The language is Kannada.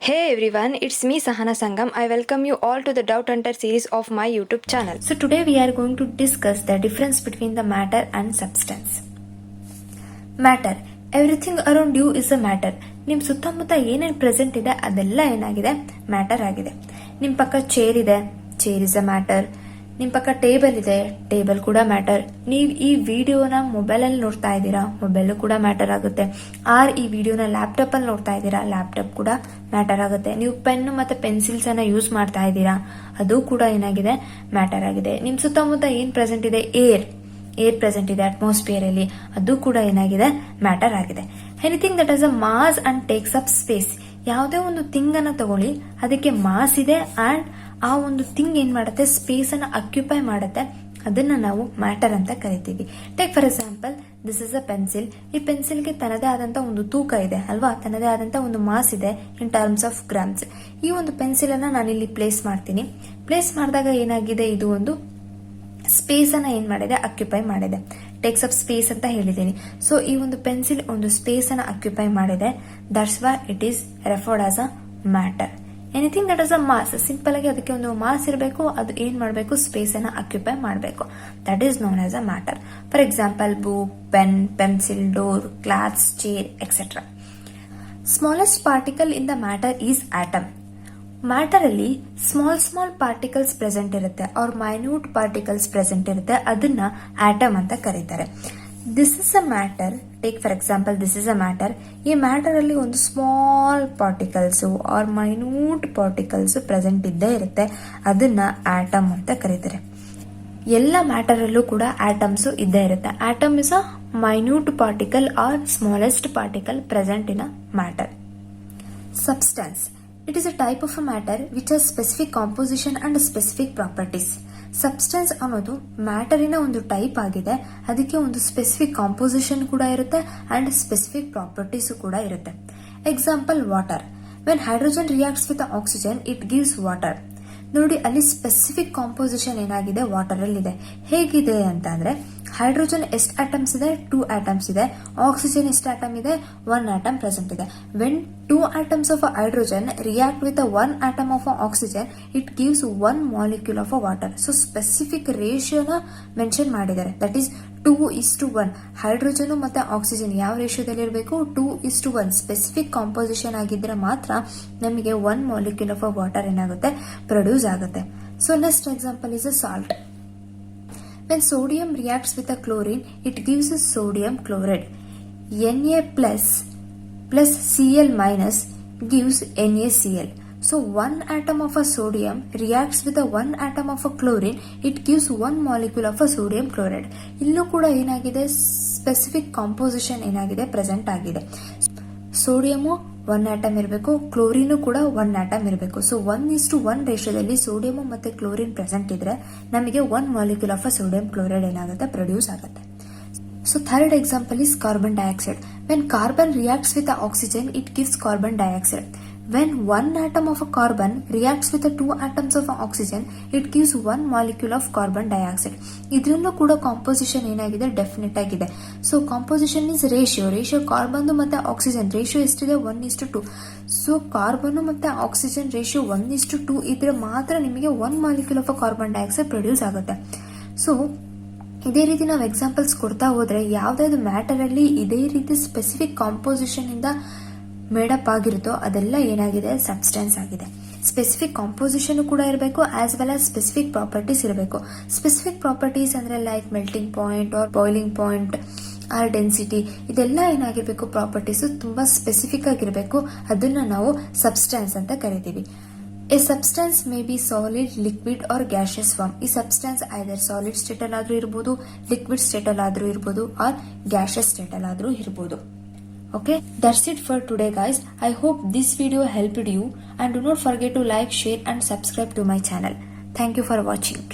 Hey everyone, it's me Sahana Sangam. I welcome you all to the Doubt Hunter series of my YouTube channel. So today we are going to discuss the difference between the matter and substance. Matter. Everything around you is a matter. ನಿಮ್ಮ ಸುತ್ತಮುತ್ತ ಏನೇನು ಪ್ರೆಸೆಂಟ್ ಇದೆ ಅದೆಲ್ಲ ಏನಾಗಿದೆ ಮ್ಯಾಟರ್ ಆಗಿದೆ. ನಿಮ್ಮ ಪಕ್ಕ ಚೇರ್ ಇದೆ, ಚೇರ್ ಇಸ್ ಅ ಮ್ಯಾಟರ್. ನಿಮ್ಮ ಪಕ್ಕ ಟೇಬಲ್ ಇದೆ, ಟೇಬಲ್ ಕೂಡ ಮ್ಯಾಟರ್. ನೀವು ಈ ವಿಡಿಯೋನ ಮೊಬೈಲಲ್ಲಿ ನೋಡ್ತಾ ಇದ್ದೀರಾ, ಮೊಬೈಲ್ ಕೂಡ ಮ್ಯಾಟರ್ ಆಗುತ್ತೆ. ಈ ವಿಡಿಯೋನ ಲ್ಯಾಪ್ಟಾಪ್ ಅಲ್ಲಿ ನೋಡ್ತಾ ಇದ್ದೀರಾ, ಲ್ಯಾಪ್ಟಾಪ್ ಕೂಡ ಮ್ಯಾಟರ್ ಆಗುತ್ತೆ. ನೀವು ಪೆನ್ ಮತ್ತೆ ಪೆನ್ಸಿಲ್ಸ್ ಅನ್ನ ಯೂಸ್ ಮಾಡ್ತಾ ಇದ್ದೀರಾ, ಅದು ಕೂಡ ಏನಾಗಿದೆ ಮ್ಯಾಟರ್ ಆಗಿದೆ. ನಿಮ್ಮ ಸುತ್ತಮುತ್ತ ಏನ್ ಪ್ರೆಸೆಂಟ್ ಇದೆ, ಏರ್ ಪ್ರೆಸೆಂಟ್ ಇದೆ ಅಟ್ಮಾಸ್ಫಿಯರ್ ಅಲ್ಲಿ, ಅದು ಕೂಡ ಏನಾಗಿದೆ ಮ್ಯಾಟರ್ ಆಗಿದೆ. Anything that has a mass and takes up space. ಯಾವುದೇ ಒಂದು ಥಿಂಗ್ ಅನ್ನ ತಗೊಳ್ಳಿ, ಅದಕ್ಕೆ ಮಾಸ್ ಇದೆ ಅಂಡ್ ಆ ಒಂದು ಥಿಂಗ್ ಏನ್ ಮಾಡುತ್ತೆ, ಸ್ಪೇಸ್ ಅನ್ನ ಆಕ್ಯುಪೈ ಮಾಡುತ್ತೆ, ಅದನ್ನ ನಾವು ಮ್ಯಾಟರ್ ಅಂತ ಕರಿತೀವಿ. Take for example, this is a pencil. ಈ ಪೆನ್ಸಿಲ್ಗೆ ತನ್ನದೇ ಆದಂತ ಒಂದು ತೂಕ ಇದೆ ಅಲ್ವಾ, ತನ್ನದೇ ಆದಂತ ಒಂದು ಮಾಸ್ ಇದೆ ಇನ್ ಟರ್ಮ್ಸ್ ಆಫ್ ಗ್ರಾಮ್ಸ್. ಈ ಒಂದು ಪೆನ್ಸಿಲ್ ಅನ್ನ ನಾನು ಇಲ್ಲಿ ಪ್ಲೇಸ್ ಮಾಡ್ತೀನಿ. ಪ್ಲೇಸ್ ಮಾಡಿದಾಗ ಏನಾಗಿದೆ, ಇದು ಒಂದು ಸ್ಪೇಸ್ ಅನ್ನ ಏನ್ ಮಾಡಿದೆ, ಆಕ್ಯುಪೈ ಮಾಡಿದೆ. ಟೇಕ್ಸ್ ಅಪ್ ಸ್ಪೇಸ್ ಅಂತ ಹೇಳಿದ್ದೀನಿ. ಸೊ ಈ ಒಂದು ಪೆನ್ಸಿಲ್ ಒಂದು ಸ್ಪೇಸ್ ಅನ್ನ ಆಕ್ಯುಪೈ ಮಾಡಿದೆ. That's why it is referred as a matter. Anything that is a mass, simple ಆಗಿ ಅದಕ್ಕೆ ಒಂದು ಮಾಸ್ ಇರಬೇಕು, ಅದು ಏನ್ ಮಾಡಬೇಕು, ಸ್ಪೇಸ್ ಅನ್ನ ಆಕ್ಯುಪೈ ಮಾಡಬೇಕು. That is known as a matter. For example, book, pen, pencil, door, clothes, chair etcetera. Smallest particle in the matter is atom. Matter ಅಲ್ಲಿ ಸ್ಮಾಲ್ ಪಾರ್ಟಿಕಲ್ಸ್ ಪ್ರೆಸೆಂಟ್ ಇರುತ್ತೆ, ಅವ್ರ ಮೈನ್ಯೂಟ್ ಪಾರ್ಟಿಕಲ್ಸ್ ಪ್ರೆಸೆಂಟ್ ಇರುತ್ತೆ, ಅದನ್ನ ಆಟಮ್ ಅಂತ ಕರೀತಾರೆ. This is a matter. Take for example, this is a matter. ಈ ಮ್ಯಾಟರ್ ಅಲ್ಲಿ ಒಂದು small particles R minute particles present ಇದ್ದೇ ಇರುತ್ತೆ, ಅದನ್ನ ಆಟಮ್ ಅಂತ ಕರೀತಾರೆ. ಎಲ್ಲ ಮ್ಯಾಟರ್ ಅಲ್ಲೂ ಕೂಡ ಆಟಮ್ಸ್ ಇದ್ದೇ ಇರುತ್ತೆ. Atom is a minute particle or smallest particle present in a matter. Substance. It is a type of a matter which has specific composition and specific properties. Substance ಅನ್ನೋದು ಮ್ಯಾಟರಿನ ಒಂದು ಟೈಪ್ ಆಗಿದೆ, ಅದಕ್ಕೆ ಒಂದು ಸ್ಪೆಸಿಫಿಕ್ ಕಾಂಪೋಸಿಷನ್ ಕೂಡ ಇರುತ್ತೆ ಅಂಡ್ ಸ್ಪೆಸಿಫಿಕ್ ಪ್ರಾಪರ್ಟೀಸ್ ಕೂಡ ಇರುತ್ತೆ. Example, water. When hydrogen reacts with oxygen it gives water. ನೋಡಿ, ಅಲ್ಲಿ ಸ್ಪೆಸಿಫಿಕ್ ಕಾಂಪೋಸಿಷನ್ ಏನಾಗಿದೆ, ವಾಟರ್ ಅಲ್ಲಿ ಇದೆ. ಹೇಗಿದೆ ಅಂತ ಅಂದ್ರೆ, ಹೈಡ್ರೋಜನ್ ಎಷ್ಟು ಆಟಮ್ಸ್ ಇದೆ, 2 ಆಟಮ್ಸ್ ಇದೆ. ಆಕ್ಸಿಜನ್ ಎಷ್ಟು ಆಟಮ್ ಇದೆ, 1 ಆಟಮ್ ಪ್ರೆಸೆಂಟ್ ಇದೆ. When 2 atoms of hydrogen react with 1 atom of oxygen, it gives 1 molecule of water. So specific ratio ನ ಮೆನ್ಷನ್ ಮಾಡಿದ್ದಾರೆ. That is 2:1. ಹೈಡ್ರೋಜನ್ ಮತ್ತೆ ಆಕ್ಸಿಜನ್ ಯಾವ ರೇಷಿಯೋದಲ್ಲಿ ಇರಬೇಕು, 2:1. ಸ್ಪೆಸಿಫಿಕ್ ಕಾಂಪೋಸಿಷನ್ ಆಗಿದ್ರೆ ಮಾತ್ರ ನಮಗೆ 1 molecule of ವಾಟರ್ ಏನಾಗುತ್ತೆ, ಪ್ರೊಡ್ಯೂಸ್ ಆಗುತ್ತೆ. So next example is a salt. When sodium reacts with a chlorine, it gives a sodium chloride. Na plus Cl minus gives NaCl. So 1 atom of a sodium reacts with 1 atom of a chlorine, it gives 1 molecule of a sodium chloride. ಇಲ್ಲೂ ಕೂಡ ಏನಾಗಿದೆ, ಸ್ಪೆಸಿಫಿಕ್ ಕಾಂಪೋಸಿಷನ್ ಏನಾಗಿದೆ, ಪ್ರೆಸೆಂಟ್ ಆಗಿದೆ. ಸೋಡಿಯಮು 1 ಆಟಮ್ ಇರಬೇಕು, ಕ್ಲೋರಿನ್ ಕೂಡ 1 ಆಟಮ್ ಇರಬೇಕು. ಸೊ 1:1 ರೇಷಿಯೋದಲ್ಲಿ ಸೋಡಿಯಂ ಮತ್ತೆ ಕ್ಲೋರಿನ್ ಪ್ರೆಸೆಂಟ್ ಇದ್ರೆ ನಮಗೆ 1 ಮಾಲಿಕ್ಯೂಲ್ ಆಫ್ ಸೋಡಿಯಂ ಕ್ಲೋರೈಡ್ ಏನಾಗುತ್ತೆ, ಪ್ರೊಡ್ಯೂಸ್ ಆಗುತ್ತೆ. So third example is carbon dioxide. When carbon reacts with the oxygen, it gives carbon dioxide. When 1 atom of a carbon reacts with the 2 atoms of oxygen, it gives 1 molecule of carbon dioxide. ಇದ್ರಲ್ಲೂ ಕೂಡ ಕಾಂಪೋಸಿಷನ್ ಏನಾಗಿದೆ, ಡೆಫಿನೆಟ್ ಆಗಿದೆ. So composition is ratio carbon ಮತ್ತೆ ಆಕ್ಸಿಜನ್ ರೇಷಿಯೋ ಎಷ್ಟಿದೆ, 1:2. ಸೊ ಕಾರ್ಬನ್ ಮತ್ತೆ ಆಕ್ಸಿಜನ್ ರೇಷಿಯೋ 1:2 ಇದ್ರೆ ಮಾತ್ರ ನಿಮಗೆ 1 molecule of carbon dioxide produce ಆಗುತ್ತೆ. ಸೊ ಇದೇ ರೀತಿ ನಾವು ಎಕ್ಸಾಂಪಲ್ಸ್ ಕೊಡ್ತಾ ಹೋದ್ರೆ ಯಾವ್ದಾದ್ರು ಮ್ಯಾಟರ್ ಅಲ್ಲಿ ಇದೇ ರೀತಿ ಸ್ಪೆಸಿಫಿಕ್ ಕಾಂಪೋಸಿಷನ್ ಇಂದ ಮೇಡಪ್ ಆಗಿರುತ್ತೋ ಅದೆಲ್ಲ ಏನಾಗಿದೆ, ಸಬ್ಸ್ಟೆನ್ಸ್ ಆಗಿದೆ. ಸ್ಪೆಸಿಫಿಕ್ ಕಾಂಪೋಸಿಷನ್ ಕೂಡ ಇರಬೇಕು, as well as specific properties ಇರಬೇಕು. ಸ್ಪೆಸಿಫಿಕ್ ಪ್ರಾಪರ್ಟೀಸ್ ಅಂದ್ರೆ like melting point or boiling point or density, ಇದೆಲ್ಲ ಏನಾಗಿರ್ಬೇಕು, ಪ್ರಾಪರ್ಟೀಸ್ ತುಂಬಾ ಸ್ಪೆಸಿಫಿಕ್ ಆಗಿರಬೇಕು. ಅದನ್ನ ನಾವು ಸಬ್ಸ್ಟೆನ್ಸ್ ಅಂತ ಕರಿತೀವಿ. A substance may be solid, liquid or gaseous form. ಈ substance either solid state ಅಲ್ಲಾದ್ರೂ ಇರಬಹುದು, liquid state ಅಲ್ಲಾದ್ರೂ ಇರಬಹುದು, or gaseous state ಅಲ್ಲಾದ್ರೂ ಇರಬಹುದು. Okay, that's it for today guys. I hope this video helped you and do not forget to like, share and subscribe to my channel. Thank you for watching.